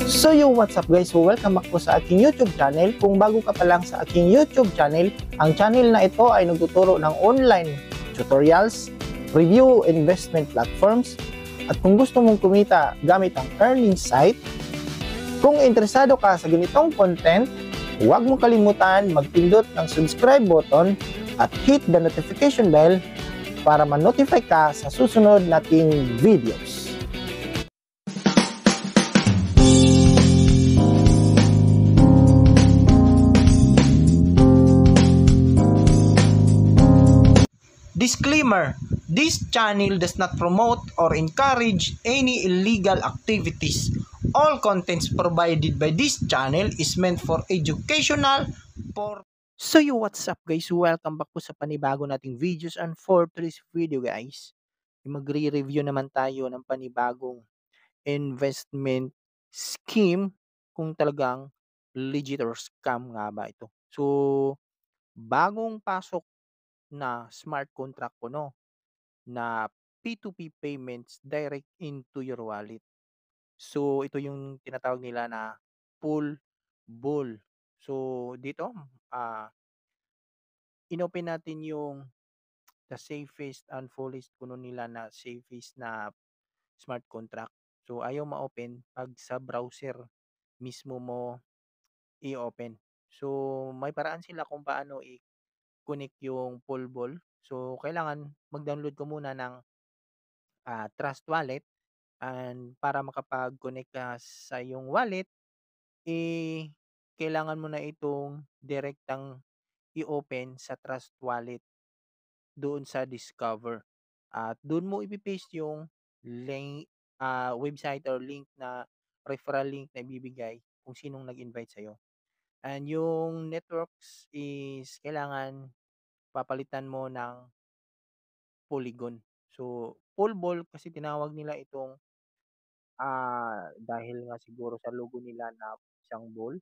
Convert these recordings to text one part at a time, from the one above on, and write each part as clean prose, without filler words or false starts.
So what's up guys? So welcome back po sa aking YouTube channel. Kung bago ka pa lang sa aking YouTube channel, ang channel na ito ay nagtuturo ng online tutorials, review investment platforms, at kung gusto mong kumita gamit ang earning site, kung interesado ka sa ganitong content, huwag mong kalimutan magpindot ng subscribe button at hit the notification bell para ma-notify ka sa susunod nating videos. Disclaimer: this channel does not promote or encourage any illegal activities. All contents provided by this channel is meant for educational purposes. So what's up guys? Welcome back po sa panibago nating videos, and for today's video guys, magre-review naman tayo ng panibagong investment scheme, kung talagang legit or scam nga ba ito. So bagong pasok na smart contract po, no, na P2P payments direct into your wallet. So ito yung tinatawag nila na pull bull. So dito inopen natin yung the safest and fullest kuno nila na safest na smart contract. So ayaw ma-open pag sa browser mismo mo i-open. So may paraan sila kung paano i-connect yung pull bull. So kailangan mag-download ko muna ng Trust Wallet, and para makapag-connect ka sa iyong wallet, kailangan mo na itong direktang i-open sa Trust Wallet doon sa Discover. At doon mo ipi-paste yung link, website or link na referral link na ibibigay kung sinong nag-invite sa'yo. And yung networks is kailangan papalitan mo ng Polygon. So, Polbol kasi tinawag nila itong dahil nga siguro sa logo nila na isang ball,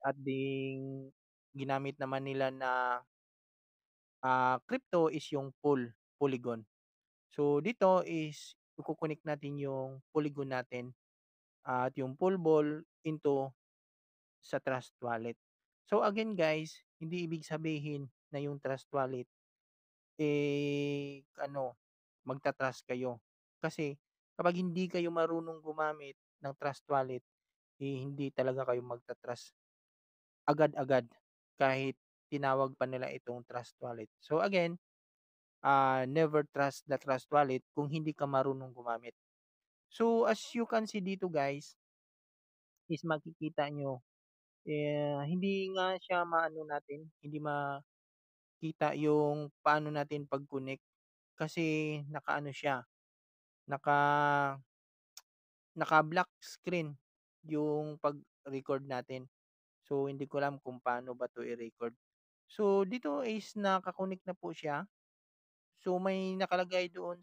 at ding ginamit naman nila na crypto is yung Polygon. So dito is iko-connect natin yung Polygon natin at yung Polbol into sa Trust Wallet. So again guys, hindi ibig sabihin na yung Trust Wallet magta-trust kayo. Kasi kapag hindi kayo marunong gumamit ng Trust Wallet, hindi talaga kayo magta-trust agad-agad kahit tinawag pa nila itong Trust Wallet. So again, never trust the Trust Wallet kung hindi ka marunong gumamit. So as you can see dito guys, is makikita nyo, hindi nga siya maano natin, hindi makita yung paano natin pag-connect kasi nakaano siya, naka naka-black screen yung pag-record natin. So, hindi ko alam kung paano ba 'to i-record. So, dito is naka-connect na po siya. So, may nakalagay doon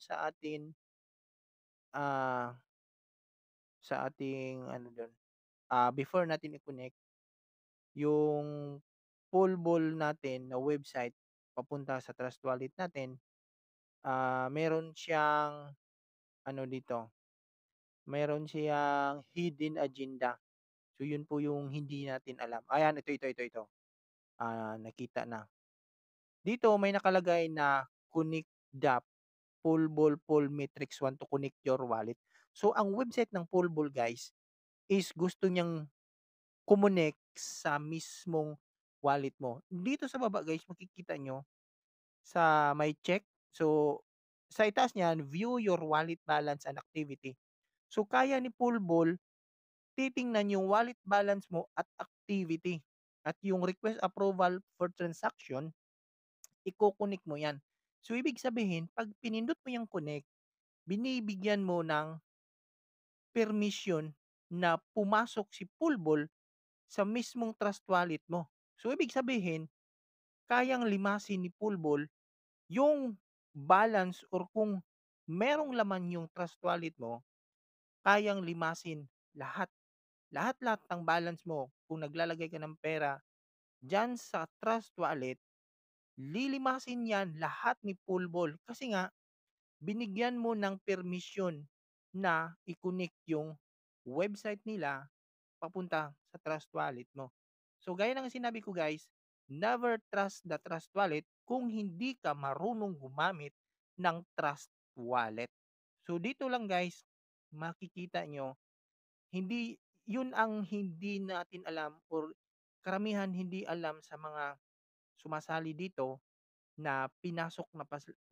ah, sa ating ano dun, before natin i-connect yung Polbol natin na website papunta sa Trust Wallet natin, meron siyang ano dito, meron siyang hidden agenda. So, yun po yung hindi natin alam. Ayan, ito. Nakita na. Dito may nakalagay na connect the Polbol Polmetrics want to connect your wallet. So, ang website ng Polbol guys is gusto niyang kumonek sa mismong wallet mo. Dito sa baba guys, makikita nyo sa may check. So, sa itaas niyan, view your wallet balance and activity. So, kaya ni Polbol titingnan yung wallet balance mo at activity. At yung request approval for transaction, iko-connect mo yan. So, ibig sabihin, pag pinindot mo yung connect, binibigyan mo ng permission na pumasok si Pulbol sa mismong trust wallet mo. So, ibig sabihin, kayang limasin ni Pulbol yung balance, or kung merong laman yung trust wallet mo, kayang limasin lahat. Lahat-lahat ng balance mo, kung naglalagay ka ng pera dyan sa trust wallet, lilimasin yan lahat ni Pulbol. Kasi nga, binigyan mo ng permission na i-connect yung website nila papunta sa trust wallet mo. So gaya ng sinabi ko guys, never trust the trust wallet kung hindi ka marunong gumamit ng trust wallet. So dito lang guys, makikita nyo, hindi yun ang hindi natin alam or karamihan hindi alam sa mga sumasali dito na pinasok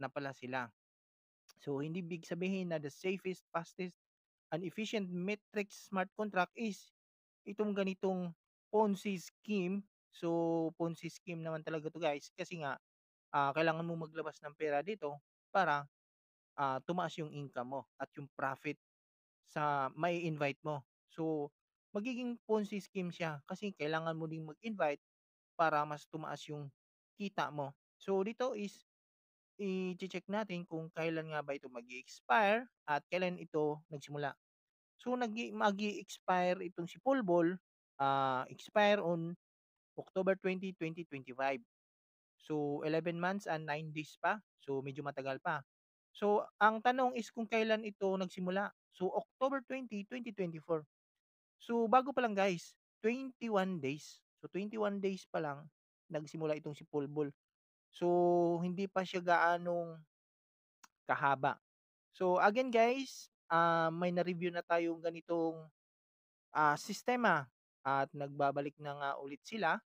na pala sila. So hindi big sabihin na the safest, fastest, and efficient metrics smart contract is itong ganitong Ponzi scheme. So Ponzi scheme naman talaga to guys kasi nga kailangan mo maglabas ng pera dito para tumaas yung income mo at yung profit sa may invite mo. So magiging Ponzi scheme siya kasi kailangan mo ding mag-invite para mas tumaas yung kita mo. So dito is i-check natin kung kailan nga ba ito mag-expire at kailan ito nagsimula. So mag-expire itong si Pulbol, expire on October 20, 2025. So 11 months and 9 days pa. So medyo matagal pa. So ang tanong is kung kailan ito nagsimula. So October 20, 2024. So bago pa lang guys, 21 days. So 21 days pa lang nagsimula itong si Pulbol. So hindi pa siya gaanong kahaba. So again guys, may na-review na tayong ganitong sistema at nagbabalik na nga ulit sila.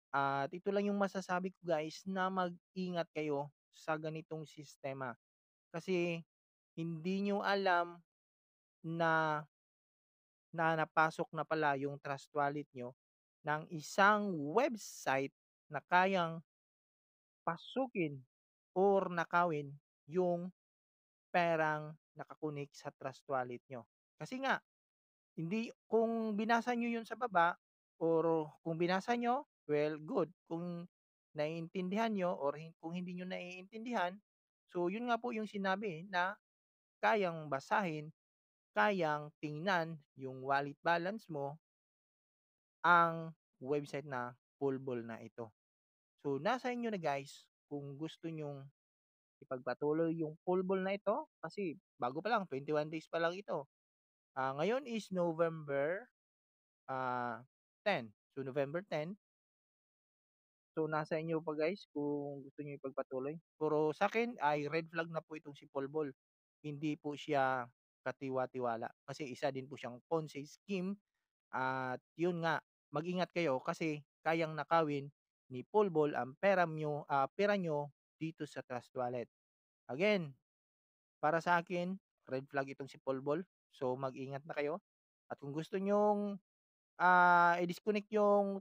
At ito lang yung masasabi ko guys na mag-ingat kayo sa ganitong sistema. Kasi hindi nyo alam na, napasok na pala yung trust wallet nyo ng isang website na kayang pasukin or nakawin yung perang nakakunik sa trust wallet nyo. Kasi nga, hindi kung binasa niyo 'yun sa baba or kung binasa niyo, well, good. Kung naiintindihan niyo or kung hindi niyo naiintindihan, so 'yun nga po yung sinabi na kayang basahin, kayang tingnan yung wallet balance mo ang website na Pulbol na ito. So nasa inyo na guys kung gusto niyong ipagpatuloy yung Pulbol na ito kasi bago pa lang, 21 days pa lang ito. Ngayon is November 10. So, November 10. So, nasa inyo pa guys kung gusto niyo ipagpatuloy. Pero sa akin ay red flag na po itong si Polbol. Hindi po siya katiwa-tiwala kasi isa din po siyang Ponzi scheme at yun nga, mag-ingat kayo kasi kayang nakawin ni Polbol ang pera nyo dito sa Trust Wallet. Again, para sa akin, red flag itong si Polbol. So, mag-ingat na kayo. At kung gusto nyong i-disconnect yung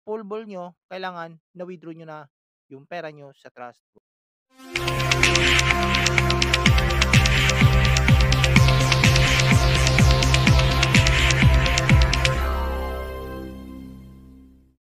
pool ball nyo, kailangan na-withdraw nyo na yung pera nyo sa trust.